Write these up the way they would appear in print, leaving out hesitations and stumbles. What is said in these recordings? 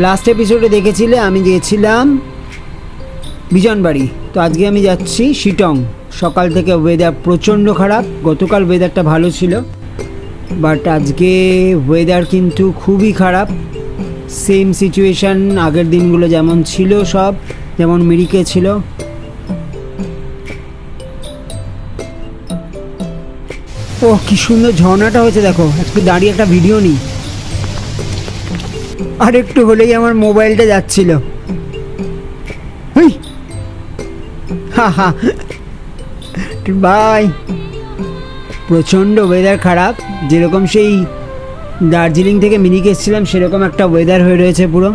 Last এপিসোডে দেখেছিলে আমি গিয়েছিলাম বিজনবাড়ি, তো আজকে আমি যাচ্ছি শিটং। সকাল থেকে ওয়েদার প্রচণ্ড খারাপ, গতকাল ওয়েদারটা ভালো ছিল, বাট আজকে ওয়েদার কিন্তু খুবই খারাপ। সেম সিচুয়েশান আগের দিনগুলো যেমন ছিল, সব যেমন মিরিকে ছিল। ও কি সুন্দর ঝর্ণাটা হয়েছে, দেখো। একটু দাঁড়িয়ে একটা ভিডিও নিই। আর একটু হলেই আমার মোবাইলটা যাচ্ছিল। হা হা, বাই। প্রচণ্ড ওয়েদার খারাপ, যেরকম সেই দার্জিলিং থেকে মিরিকে এসেছিলাম সেরকম একটা ওয়েদার হয়ে রয়েছে পুরো।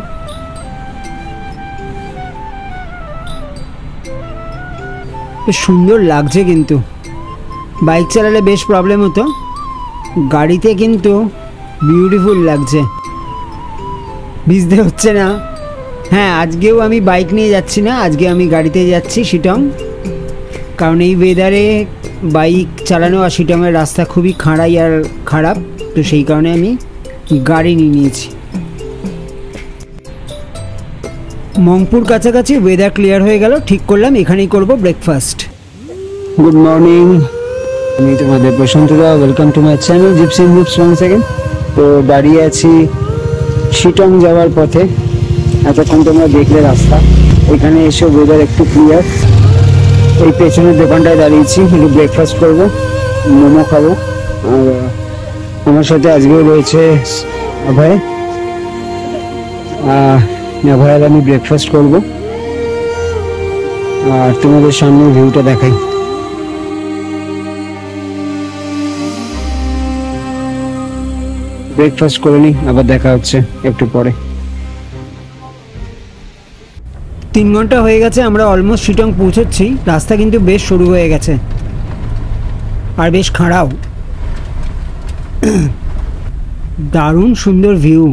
বেশ সুন্দর লাগছে, কিন্তু বাইক চালালে বেশ প্রবলেম হতো, গাড়িতে কিন্তু বিউটিফুল লাগছে, ভিজতে হচ্ছে না। হ্যাঁ, আজকেও আমি বাইক নিয়ে যাচ্ছি না, আজকে আমি গাড়িতে যাচ্ছি শিটং, কারণ এই ওয়েদারে বাইক চালানো আর শিটংয়ের রাস্তা খুবই খাঁড়াই আর খারাপ, তো সেই কারণে আমি গাড়ি নিয়ে নিয়েছি। মংপুর কাছাকাছি, ওয়েদার ক্লিয়ার হয়ে গেল, ঠিক করলাম এখানেই করব ব্রেকফাস্ট। গুড মর্নিং, আমি তোমাদের প্রশান্তদা, welcome to my channel Gypsy Moves once again. তো দাঁড়িয়ে আছি শিটং যাওয়ার পথে, এতক্ষণ তোমরা দেখলে রাস্তা, এখানে এসে ওয়েদার একটু ক্লিয়ার। এই পেছনের দোকানটায় দাঁড়িয়েছি, একটু ব্রেকফাস্ট করবো, মোমো খাবো। আর আমার সাথে আজকেও রয়েছে অভয়, অভয়ের আমি ব্রেকফাস্ট করব। আর তোমাদের সামনে ভিউটা দেখাই। ব্রেকফাস্ট করে নিই, আবার দেখা হচ্ছে একটু পরে। 3 ঘন্টা হয়ে গেছে, আমরা অলমোস্ট শিটং পৌঁছচ্ছি। রাস্তা কিন্তু বেশ সরু হয়ে গেছে আর বেশ খাড়াও। দারুণ সুন্দর ভিউ।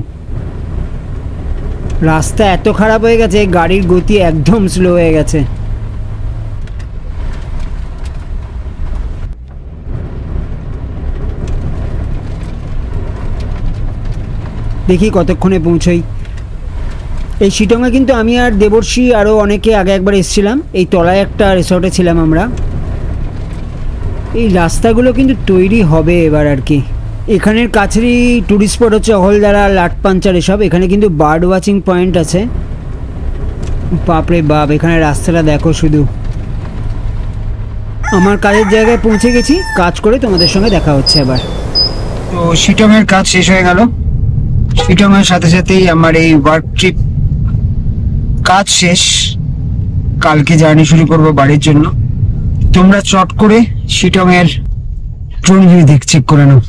রাস্তা এত খারাপ হয়ে গেছে, গাড়ির গতি একদম স্লো হয়ে গেছে। দেখি কতক্ষণে পৌঁছই। এই শিটংয়ে কিন্তু আমি আর দেবর্ষী আরও অনেকে আগে একবার এসেছিলাম, এই তলায় একটা রিসর্টে ছিলাম আমরা। এই রাস্তাগুলো কিন্তু তৈরি হবে এবার আর কি। এখানের কাছেরই ট্যুরিস্ট স্পট হচ্ছে অহলদারা, লাটপাঞ্চার, এসব। এখানে কিন্তু বার্ড ওয়াচিং পয়েন্ট আছে। বাপরে বাপ, এখানে রাস্তাটা দেখো শুধু। আমার কাজের জায়গায় পৌঁছে গেছি, কাজ করে তোমাদের সঙ্গে দেখা হচ্ছে এবার। তো শিটংয়ের কাজ শেষ হয়ে গেল, শিটংয়ের সাথে সাথেই আমার এই ওয়ার্ক ট্রিপ কাজ শেষ। কালকে জার্নি শুরু করব বাড়ির জন্য। তোমরা চট করে শিটংয়ের ড্রোন ভিউ চেক করে নাও।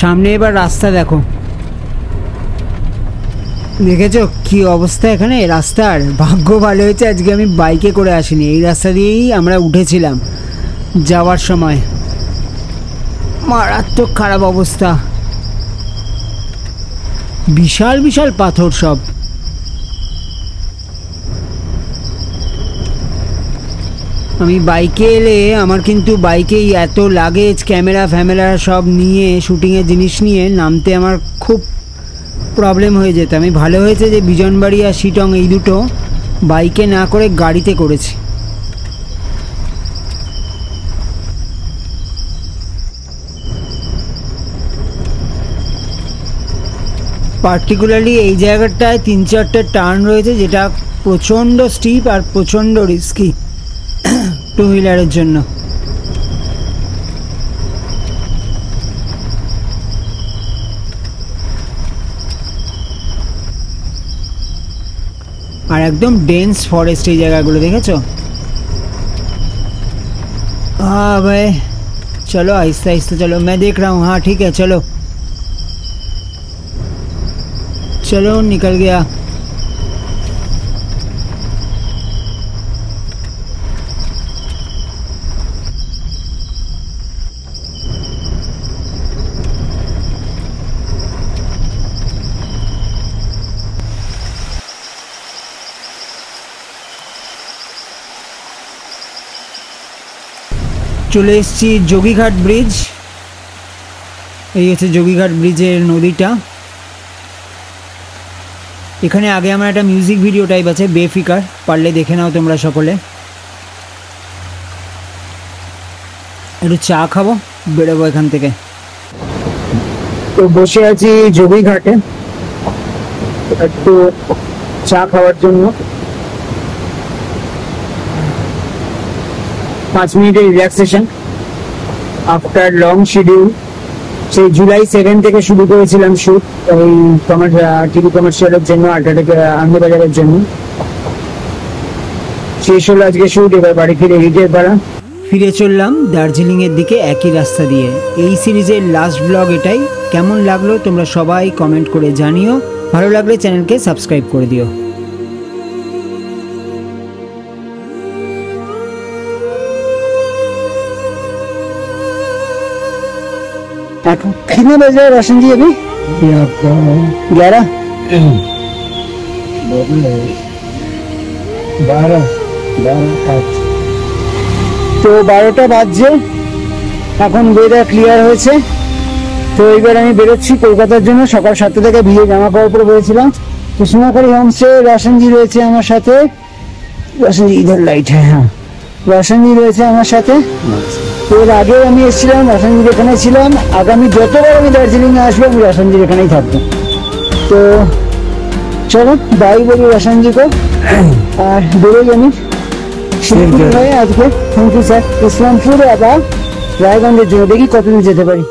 সামনে এবার রাস্তা দেখো, দেখেছো কি অবস্থা এখানে রাস্তার। ভাগ্য ভালো হয়েছে আজকে আমি বাইকে করে আসিনি, এই রাস্তা দিয়েই আমরা উঠেছিলাম যাওয়ার সময়। মারাত্মক খারাপ অবস্থা, বিশাল বিশাল পাথর সব। আমি বাইকে এলে আমার কিন্তু বাইকেই এত লাগেজ ক্যামেরা ফ্যামেরা সব নিয়ে শুটিংয়ের জিনিস নিয়ে নামতে আমার খুব প্রবলেম হয়ে যেত। আমি ভালো হয়েছে যে বিজনবাড়ি আর শিটং এই দুটো বাইকে না করে গাড়িতে করেছি। পার্টিকুলারলি এই জায়গাটায় 3-4টে টার্ন রয়েছে যেটা প্রচণ্ড স্টিপ আর প্রচণ্ড রিস্কি টু হুইলারের জন্য। আর একদম ডেন্স ফরেস্ট এই জায়গাগুলো, দেখেছো? हाँ भाई चलो आहिस्ता आहिस्ता चलो, मैं देख रहा हूँ। हाँ ठीक है चलो चलो निकल गया। চলে এসেছি যোগীঘাট ব্রিজ। এই হচ্ছে যোগীঘাট ব্রিজের নদীটা। এখানে আগে আমার একটা মিউজিক ভিডিও টাইপ আছে, বেফিকার, পারলে দেখে নাও তোমরা সকলে। একটু চা খাবো, বেরোবো এখান থেকে। তো বসে আছি যোগীঘাটে একটু চা খাওয়ার জন্য। 5 মিনিটের রিল্যাক্সেশন আফটার লং শিডিউল। সেই জুলাই 7 থেকে শুরু করেছিলাম শুট, ওই টিভি কমার্শিয়ালের জন্য, আনন্দবাজারের জন্য। শেষ হলো আজকে শুট, এবার বাড়ি ফিরে এডিটের পাড়া। ফিরে চললাম দার্জিলিংয়ের দিকে একই রাস্তা দিয়ে। এই সিরিজের লাস্ট ব্লগ এটাই। কেমন লাগলো তোমরা সবাই কমেন্ট করে জানিও। ভালো লাগলে চ্যানেলকে সাবস্ক্রাইব করে দিও। कितने बजे रोशन जी अभी? 11 তো 12টা বাজছে এখন। ওয়েদার ক্লিয়ার হয়েছে, তো এবার আমি বেরোচ্ছি কলকাতার জন্য। সকাল 7টা থেকে ভিজে জামা কাপড় পরে বেরিয়েছিলাম। কুসুমাখালী হোমস্টে রোশনজি রয়েছে আমার সাথে। রোশনজি ইধার লাইট, হ্যাঁ রোশনজি রয়েছে আমার সাথে। এর আগে আমি এসেছিলাম, রোশনজির এখানে ছিলাম। আগামী যতবার আমি দার্জিলিংয়ে আসবো আমি রোশনজির এখানেই থাকবো। তো চলো বাই বলি রোশনজিকে, আর বেরোই আমি শিলিগুড়ি হয়ে আজকে। Thank you sir. ইসলামপুর আবার রায়গঞ্জের জন্য দেখি কতদিন যেতে পারি।